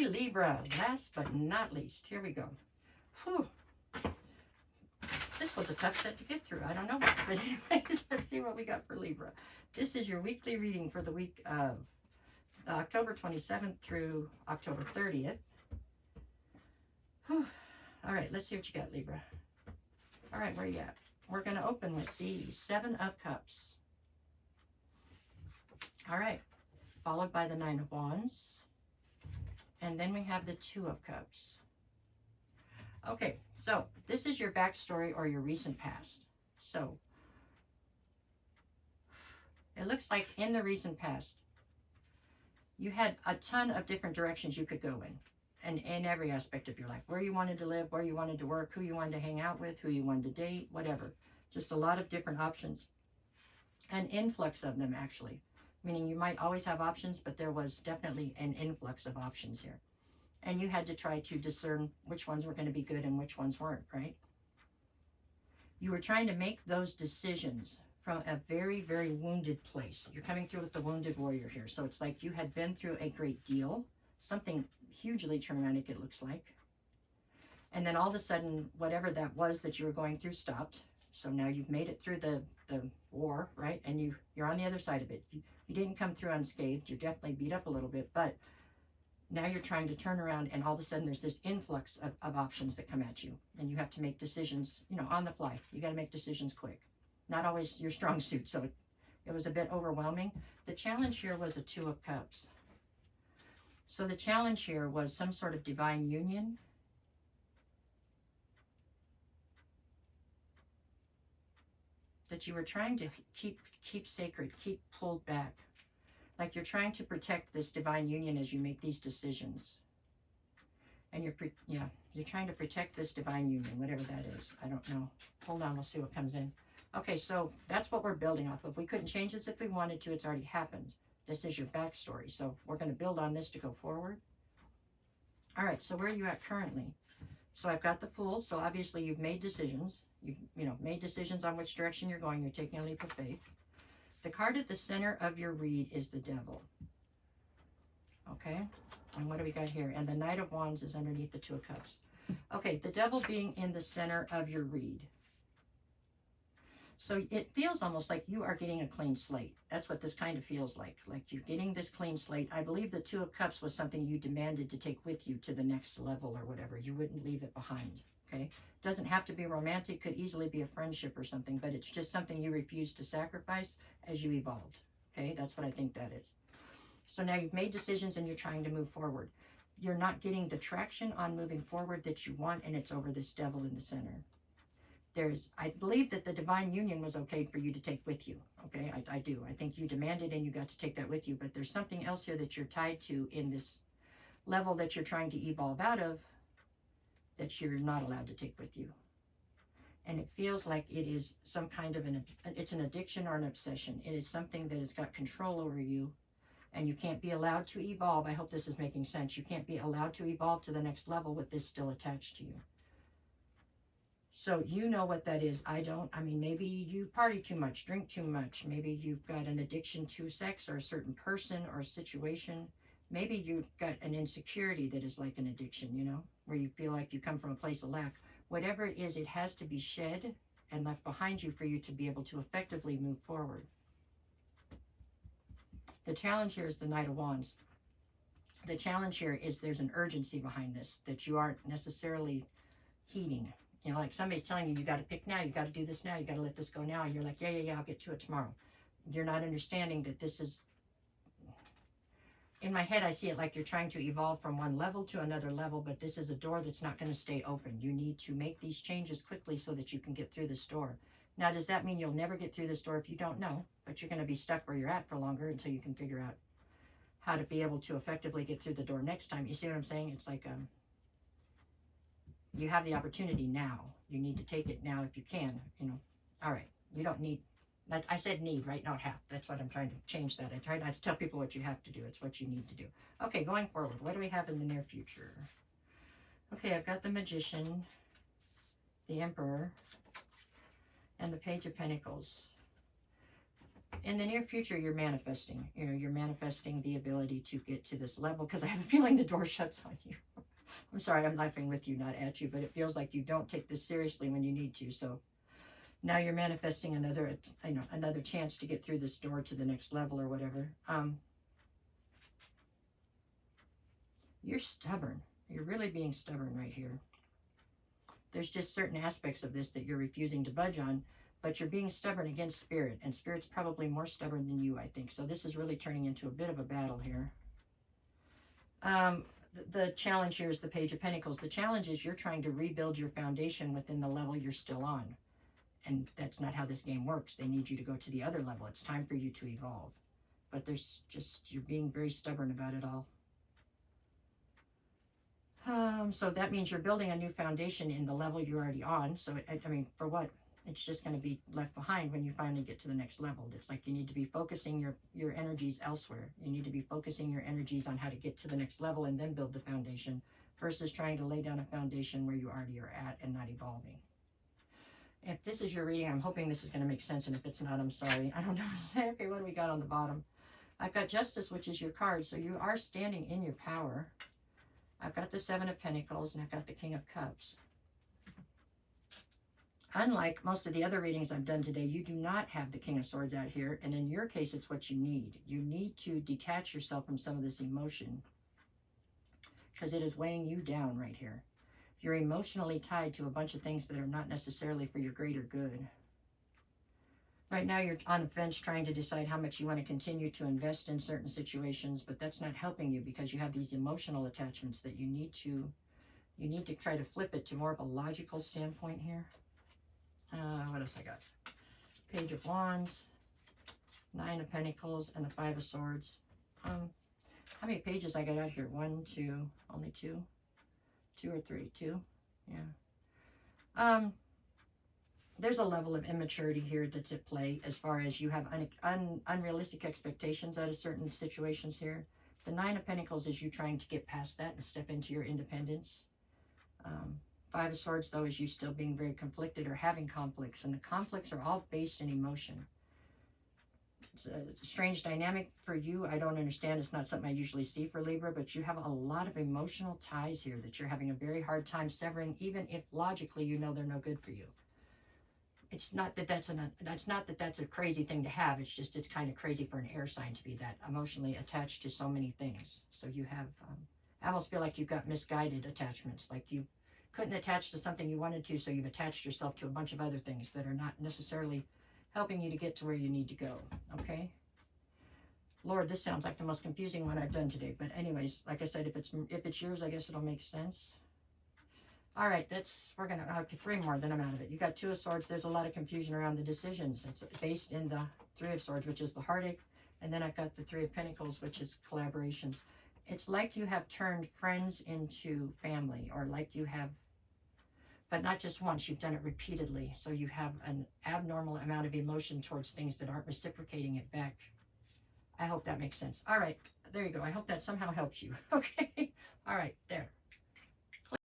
Okay, Libra, last but not least, here we go. Whew. This was a tough set to get through. I don't know. But anyways, let's see what we got for Libra. This is your weekly reading for the week of October 27th through October 30th. Whew. All right, let's see what you got, Libra. All right, where are you at? We're going to open with the 7 of Cups. All right, followed by the 9 of Wands. And then we have the 2 of Cups. Okay, so this is your backstory or your recent past. So it looks like in the recent past, you had a ton of different directions you could go in every aspect of your life. Where you wanted to live, where you wanted to work, who you wanted to hang out with, who you wanted to date, whatever. Just a lot of different options. An influx of them, actually. Meaning you might always have options, but there was definitely an influx of options here. And you had to try to discern which ones were going to be good and which ones weren't, right? You were trying to make those decisions from a very, very wounded place. You're coming through with the wounded warrior here. So it's like you had been through a great deal, something hugely traumatic it looks like. And then all of a sudden, whatever that was that you were going through stopped. So now you've made it through the war, right? And you're on the other side of it. You didn't come through unscathed. You're definitely beat up a little bit, but now you're trying to turn around, and all of a sudden there's this influx of options that come at you, and you have to make decisions, you know, on the fly. You got to make decisions quick. Not always your strong suit, so it was a bit overwhelming. The challenge here was a 2 of Cups. So the challenge here was some sort of divine union. That you were trying to keep sacred, keep pulled back. Like you're trying to protect this divine union as you make these decisions. And you're trying to protect this divine union, whatever that is. I don't know. Hold on, we'll see what comes in. Okay, so that's what we're building off of. We couldn't change this if we wanted to. It's already happened. This is your backstory. So we're going to build on this to go forward. All right, so where are you at currently? So I've got the Fool. So obviously you've made decisions. You've made decisions on which direction you're going. You're taking a leap of faith. The card at the center of your read is the Devil. Okay, and what do we got here? And the Knight of Wands is underneath the 2 of Cups. Okay, the Devil being in the center of your read. So it feels almost like you are getting a clean slate. That's what this kind of feels like. Like you're getting this clean slate. I believe the 2 of Cups was something you demanded to take with you to the next level or whatever. You wouldn't leave it behind. Okay, doesn't have to be romantic, could easily be a friendship or something, but it's just something you refused to sacrifice as you evolved. Okay, that's what I think that is. So now you've made decisions and you're trying to move forward. You're not getting the traction on moving forward that you want, and it's over this Devil in the center. I believe that the divine union was okay for you to take with you. Okay, I do. I think you demanded and you got to take that with you, but there's something else here that you're tied to in this level that you're trying to evolve out of, that you're not allowed to take with you. And it feels like it is some kind of it's an addiction or an obsession. It is something that has got control over you, and you can't be allowed to evolve. I hope this is making sense. You can't be allowed to evolve to the next level with this still attached to you. So you know what that is. I don't. I mean, maybe you party too much, drink too much. Maybe you've got an addiction to sex or a certain person or situation. Maybe you've got an insecurity that is like an addiction, you know, where you feel like you come from a place of lack. Whatever it is, it has to be shed and left behind you for you to be able to effectively move forward. The challenge here is the Knight of Wands. The challenge here is there's an urgency behind this that you aren't necessarily heeding. You know, like somebody's telling you, you got to pick now, you got to do this now, you got to let this go now. And you're like, yeah, I'll get to it tomorrow. You're not understanding that this is, in my head, I see it like you're trying to evolve from one level to another level, but this is a door that's not going to stay open. You need to make these changes quickly so that you can get through this door. Now, does that mean you'll never get through this door if you don't know? But you're going to be stuck where you're at for longer until you can figure out how to be able to effectively get through the door next time. You see what I'm saying? It's like you have the opportunity now. You need to take it now if you can, you know. All right. You don't need, I said need, right? Not have. That's what I'm trying to change that. I try not to tell people what you have to do. It's what you need to do. Okay, going forward. What do we have in the near future? Okay, I've got the Magician, the Emperor, and the Page of Pentacles. In the near future, you're manifesting. You know, you're manifesting the ability to get to this level, because I have a feeling the door shuts on you. I'm sorry, I'm laughing with you, not at you, but it feels like you don't take this seriously when you need to. So now you're manifesting another, you know, another chance to get through this door to the next level or whatever. You're stubborn. You're really being stubborn right here. There's just certain aspects of this that you're refusing to budge on, but you're being stubborn against Spirit, and Spirit's probably more stubborn than you, I think. So this is really turning into a bit of a battle here. The challenge here is the Page of Pentacles. The challenge is you're trying to rebuild your foundation within the level you're still on. And that's not how this game works. They need you to go to the other level. It's time for you to evolve. But there's just, you're being very stubborn about it all. So that means you're building a new foundation in the level you're already on. So, I mean, for what? It's just going to be left behind when you finally get to the next level. It's like you need to be focusing your energies elsewhere. You need to be focusing your energies on how to get to the next level and then build the foundation, versus trying to lay down a foundation where you already are at and not evolving. If this is your reading, I'm hoping this is going to make sense, and if it's not, I'm sorry. I don't know. Okay, what do we got on the bottom? I've got Justice, which is your card, so you are standing in your power. I've got the Seven of Pentacles, and I've got the King of Cups. Unlike most of the other readings I've done today, you do not have the King of Swords out here, and in your case, it's what you need. You need to detach yourself from some of this emotion, because it is weighing you down right here. You're emotionally tied to a bunch of things that are not necessarily for your greater good. Right now, you're on the fence trying to decide how much you want to continue to invest in certain situations, but that's not helping you, because you have these emotional attachments that you need to try to flip it to more of a logical standpoint here. What else I got? Page of Wands, Nine of Pentacles, and the Five of Swords. How many pages I got out here? 1, 2, only 2? 2 or 3? 2? Yeah. There's a level of immaturity here that's at play, as far as you have unrealistic expectations out of certain situations here. The Nine of Pentacles is you trying to get past that and step into your independence. Five of Swords, though, is you still being very conflicted or having conflicts, and the conflicts are all based in emotion. It's a strange dynamic for you. I don't understand. It's not something I usually see for Libra, but you have a lot of emotional ties here that you're having a very hard time severing, even if logically you know they're no good for you. It's not that that's a crazy thing to have. It's just, it's kind of crazy for an air sign to be that emotionally attached to so many things. So you have, I almost feel like you've got misguided attachments, like you couldn't attach to something you wanted to, so you've attached yourself to a bunch of other things that are not necessarily helping you to get to where you need to go. Okay, Lord, this sounds like the most confusing one I've done today, but anyways, like I said, if it's yours, I guess it'll make sense. All right, we're gonna okay, 3 more, then I'm out of it. You got Two of Swords. There's a lot of confusion around the decisions. It's based in the Three of Swords, which is the heartache, and then I've got the Three of Pentacles, which is collaborations. It's like you have turned friends into family, or like you have, but not just once, you've done it repeatedly. So you have an abnormal amount of emotion towards things that aren't reciprocating it back. I hope that makes sense. All right, there you go. I hope that somehow helps you. Okay, all right, there.